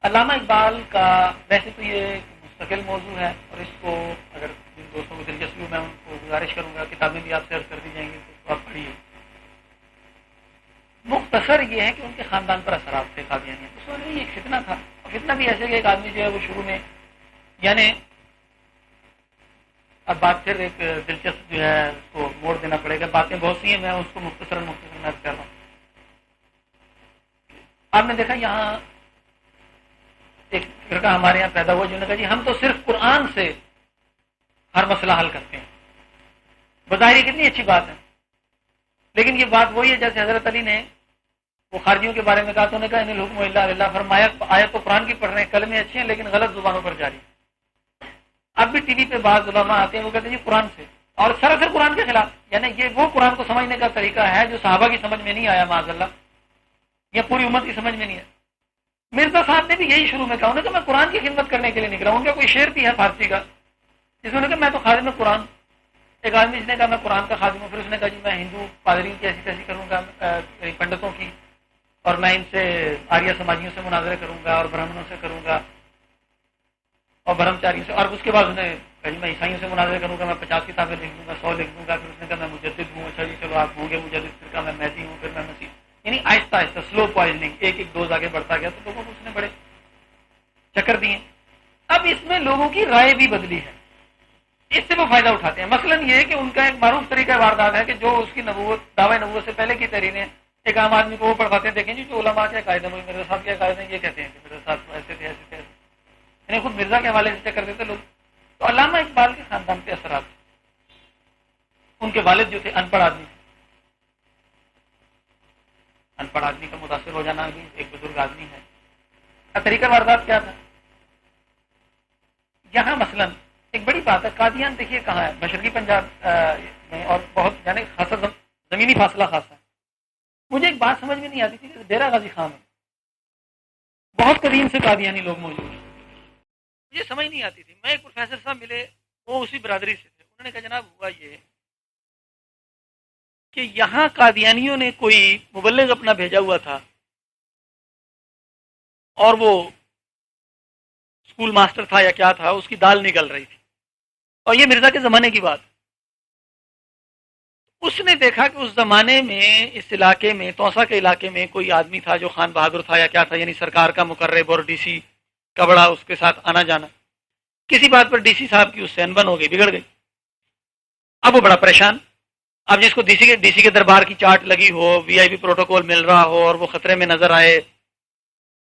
علامہ اقبال کا ویسے تو یہ ایک مستقل موضوع ہے، اور اس کو اگر جن دوستوں کو دلچسپی ہو میں ان کو گزارش کروں گا کتابیں بھی آپ سرچ کر دی جائیں گی تو آپ پڑھیے۔ مختصر یہ ہے کہ ان کے خاندان پر اثرات تھے قادیانیت۔ اس وقت یہ ایک فتنہ تھا، اور فتنہ بھی ایسے کہ ایک آدمی جو ہے وہ شروع میں، یعنی اب بات پھر ایک دلچسپ جو ہے اس کو موڑ دینا پڑے گا، باتیں بہت سی ہیں، میں اس کو مختصر عرض کر رہا ہوں۔ آپ نے دیکھا یہاں ایک فرقہ ہمارے یہاں پیدا ہوا جنہوں نے کہا جی ہم تو صرف قرآن سے ہر مسئلہ حل کرتے ہیں۔ بظاہر یہ کتنی اچھی بات ہے، لیکن یہ بات وہی ہے جیسے حضرت علی نے وہ خارجیوں کے بارے میں کہا تو انہوں نے کہا ان الحکم الا للہ، فرمایا آیت تو قرآن کی پڑھ رہے ہیں، کلمے اچھے ہیں لیکن غلط زبانوں پر جاری۔ اب بھی ٹی وی پہ بعض علماء آتے ہیں وہ کہتے ہیں جی قرآن سے، اور سراسر قرآن کے خلاف، یعنی یہ وہ قرآن کو سمجھنے کا طریقہ ہے جو صحابہ کی سمجھ میں نہیں آیا معاذ اللہ، یا پوری امت کی سمجھ میں نہیں ہے۔ مرزا صاحب نے بھی یہی شروع میں کہا، انہوں نے کہا میں قرآن کی خدمت کرنے کے لیے نکلا ہوں۔ ان کا کوئی شعر بھی ہے فارسی کا جس میں کہا میں تو خادم قرآن، ایک آدمی جس نے کہا میں قرآن کا خادم ہوں، پھر اس نے کہا جی میں ہندو پادریوں کی ایسی تیسی کروں گا، پنڈتوں کی، اور میں ان سے آریہ سماجیوں سے مناظرے کروں گا اور برہمنوں سے کروں گا اور برہمچاریوں سے، اور اس کے بعد انہوں نے کہا جی میں عیسائیوں سے مناظرے کروں گا، میں 50 کتابیں لکھ دوں گا، 100 لکھ دوں گا، پھر اس نے کہا میں مجدد ہوں۔ اچھا جی چلو آپ ہوں گے مجدد، پھر کہا میں مہدی ہوں، پھر میں مسیح، یعنی آہستہ آہستہ سلو پوائزننگ، ایک ایک ڈوز آگے بڑھتا گیا، تو لوگوں کو اس نے بڑے چکر دیے۔ اب اس میں لوگوں کی رائے بھی بدلی ہے، اس سے وہ فائدہ اٹھاتے ہیں۔ مثلا یہ ہے کہ ان کا ایک معروف طریقہ واردات ہے کہ جو اس کی نبوت دعوی نبوت سے پہلے کی تحریریں، ایک عام آدمی کو وہ پڑھاتے ہیں، دیکھیں جی جو علماء کے قاعدے ہیں، میرے صاحب کے قاعدے ہیں، یہ کہتے ہیں کہ میرے صاحب ایسے تھے ایسے تھے، یعنی خود مرزا کے حوالے سے چکر دیتے لوگ۔ تو علامہ اقبال کے خاندان پہ اثرات، ان کے والد جو تھے ان پڑھ آدمی تھے، ان پڑھ آدمی کا متاثر ہو جانا بھی ایک بزرگ آدمی ہے۔ طریقہ واردات کیا تھا یہاں؟ مثلا ایک بڑی بات ہے، قادیان دیکھیے کہاں ہے، مشرقی پنجاب میں، اور بہت یعنی خاصا زمینی فاصلہ خاصا ہے۔ مجھے ایک بات سمجھ میں نہیں آتی تھی کہ ڈیرہ غازی خان میں بہت قدیم سے قادیانی لوگ موجود ہیں، مجھے سمجھ نہیں آتی تھی۔ میں ایک پروفیسر صاحب ملے، وہ اسی برادری سے تھے، انہوں نے کہا جناب ہوا یہ کہ یہاں قادیانیوں نے کوئی مبلغ اپنا بھیجا ہوا تھا، اور وہ اسکول ماسٹر تھا یا کیا تھا، اس کی دال نکل رہی تھی، اور یہ مرزا کے زمانے کی بات۔ اس نے دیکھا کہ اس زمانے میں اس علاقے میں، توسا کے علاقے میں کوئی آدمی تھا جو خان بہادر تھا یا کیا تھا، یعنی سرکار کا مقرب اور ڈی سی کا بڑا اس کے ساتھ آنا جانا، کسی بات پر ڈی سی صاحب کی اس سے انبن ہو گئی، بگڑ گئی۔ اب وہ بڑا پریشان، اب جس کو ڈی سی کے دربار کی چارٹ لگی ہو، وی آئی پی پروٹوکول مل رہا ہو، اور وہ خطرے میں نظر آئے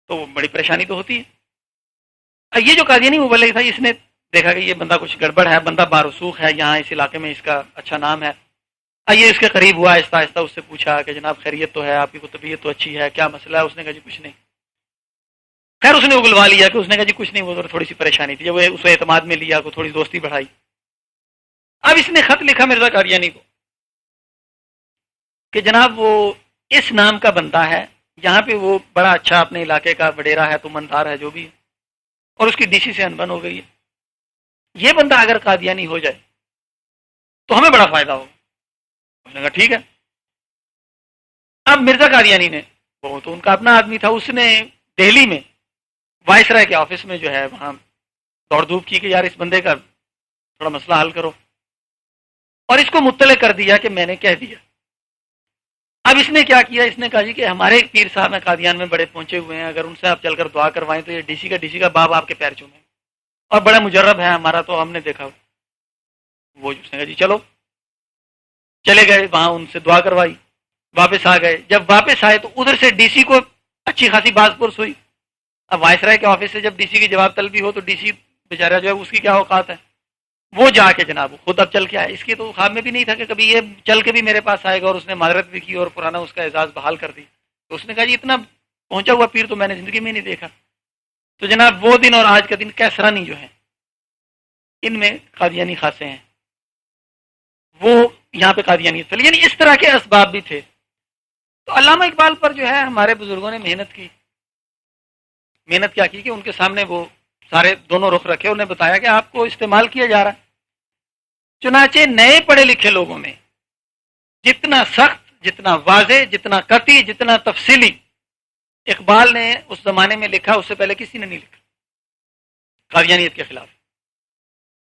تو بڑی پریشانی تو ہوتی ہے۔ یہ جو قادیانی مبلغ تھا، اس نے دیکھا کہ یہ بندہ کچھ گڑبڑ ہے، بندہ بارسوخ ہے یہاں اس علاقے میں، اس کا اچھا نام ہے۔ یہ اس کے قریب ہوا، آہستہ آہستہ اس سے پوچھا کہ جناب خیریت تو ہے، آپ کی طبیعت تو اچھی ہے، کیا مسئلہ ہے؟ اس نے کہا جی کچھ نہیں۔ خیر اس نے اگلوا لیا کہ اس نے کہا جی کچھ نہیں، وہ تھوڑی سی پریشانی تھی، جب وہ اس اعتماد میں لیا کو تھوڑی دوستی بڑھائی۔ اب اس نے خط لکھا مرزا قادیانی کو کہ جناب وہ اس نام کا بندہ ہے یہاں پہ، وہ بڑا اچھا اپنے علاقے کا وڈیرا ہے، تمندار ہے، جو بھی ہے، اور اس کی ڈی سی سے انبن ہو گئی ہے۔ یہ بندہ اگر قادیانی ہو جائے تو ہمیں بڑا فائدہ ہوگا۔ اس نے کہا ٹھیک ہے۔ اب مرزا قادیانی نے، وہ تو ان کا اپنا آدمی تھا، اس نے دہلی میں وائس رائے کے آفس میں جو ہے وہاں دوڑ دھوپ کی کہ یار اس بندے کا تھوڑا مسئلہ حل کرو، اور اس کو مطلع کر دیا کہ میں نے کہہ دیا۔ اب اس نے کیا کیا، اس نے کہا جی کہ ہمارے ایک پیر صاحب ہیں قادیان میں بڑے پہنچے ہوئے ہیں، اگر ان سے آپ چل کر دعا کروائیں تو یہ ڈی سی کا باب آپ کے پیر چومیں، اور بڑا مجرب ہے ہمارا، تو ہم نے دیکھا وہ، اس نے کہا جی چلو، چلے گئے وہاں، ان سے دعا کروائی، واپس آ گئے۔ جب واپس آئے تو ادھر سے ڈی سی کو اچھی خاصی باز پرس ہوئی۔ اب وائس رائے کے آفس سے جب ڈی سی کی جواب طلبی ہو تو ڈی سی بیچارہ جو ہے اس کی کیا اوقات ہے، وہ جا کے جناب خود اب چل کے آئے۔ اس کے تو خواب میں بھی نہیں تھا کہ کبھی یہ چل کے بھی میرے پاس آئے گا، اور اس نے معذرت بھی کی اور پرانا اس کا اعزاز بحال کر دی۔ تو اس نے کہا جی اتنا پہنچا ہوا پیر تو میں نے زندگی میں نہیں دیکھا۔ تو جناب وہ دن اور آج کا دن کیسرانی جو ہے، ان میں قادیانی خاصے ہیں، وہ یہاں پہ قادیانی چلی، یعنی اس طرح کے اسباب بھی تھے۔ تو علامہ اقبال پر جو ہے ہمارے بزرگوں نے محنت کی۔ محنت کیا کی کہ ان کے سامنے وہ سارے دونوں رخ رکھے، انہیں بتایا کہ آپ کو استعمال کیا جا رہا ہے۔ چنانچہ نئے پڑھے لکھے لوگوں میں جتنا سخت، جتنا واضح، جتنا قطعی، جتنا تفصیلی اقبال نے اس زمانے میں لکھا، اس سے پہلے کسی نے نہیں لکھا قادیانیت کے خلاف۔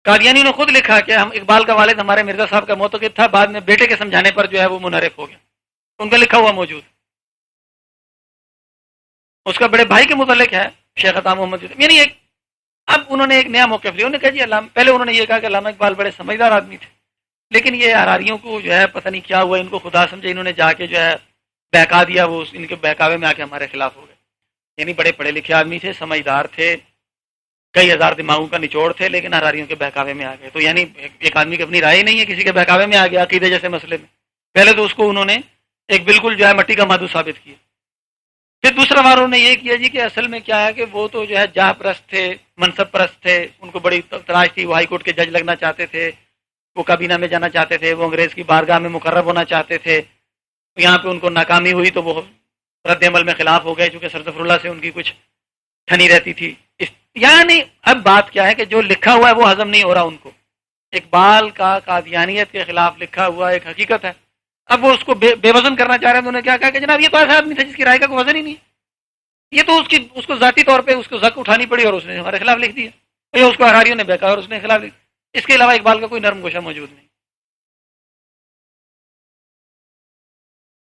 قادیانی نے خود لکھا کہ ہم اقبال کا والد ہمارے مرزا صاحب کا معتقد تھا، بعد میں بیٹے کے سمجھانے پر جو ہے وہ منحرف ہو گیا، ان کا لکھا ہوا موجود۔ اس کا بڑے بھائی کے متعلق ہے شیخ عطا محمد، یعنی ایک اب انہوں نے ایک نیا موقف لیا، انہوں نے کہا جی پہلے انہوں نے یہ کہا کہ علامہ اقبال بڑے سمجھدار آدمی تھے، لیکن یہ حراریوں کو جو ہے پتہ نہیں کیا ہوا، ان کو خدا سمجھے، انہوں نے جا کے جو ہے بہکا دیا، وہ ان کے بہکاوے میں آ کے ہمارے خلاف ہو گئے۔ یعنی بڑے پڑھے لکھے آدمی تھے، سمجھدار تھے، کئی ہزار دماغوں کا نچوڑ تھے، لیکن حراریوں کے بہکاوے میں آ گئے۔ تو یعنی ایک آدمی کی اپنی رائے نہیں ہے، کسی کے بہکاوے میں آ گیا عقیدے جیسے مسئلے میں، پہلے تو اس کو انہوں نے ایک بالکل جو ہے مٹی کا مادو ثابت کیا۔ پھر دوسرا بار انہوں نے یہ کیا جی کہ اصل میں کیا ہے کہ وہ تو جو ہے جاہ پرست تھے، منصب پرست تھے، ان کو بڑی تلاش تھی، وہ ہائی کورٹ کے جج لگنا چاہتے تھے، وہ کابینہ میں جانا چاہتے تھے، وہ انگریز کی بارگاہ میں مقرب ہونا چاہتے تھے، یہاں پہ ان کو ناکامی ہوئی تو وہ رد عمل میں خلاف ہو گئے، چونکہ سر ظفر اللہ سے ان کی کچھ ٹھنی رہتی تھی۔ یعنی اب بات کیا ہے کہ جو لکھا ہوا ہے وہ ہضم نہیں ہو رہا ان کو۔ اقبال کا قادیانیت کے خلاف لکھا ہوا ایک حقیقت ہے، اب وہ اس کو بے وزن کرنا چاہ رہے ہیں۔ انہوں نے کیا کہا کہ جناب یہ تو ایسا آدمی تھا جس کی رائے کا کوئی وزن ہی نہیں، یہ تو اس کو ذاتی طور پہ اس کو زک اٹھانی پڑی اور اس نے ہمارے خلاف لکھ دیا، یا اس کو حراریوں نے بہکا اور اس نے خلاف لکھ۔ اس کے علاوہ اقبال کا کوئی نرم گوشہ موجود نہیں۔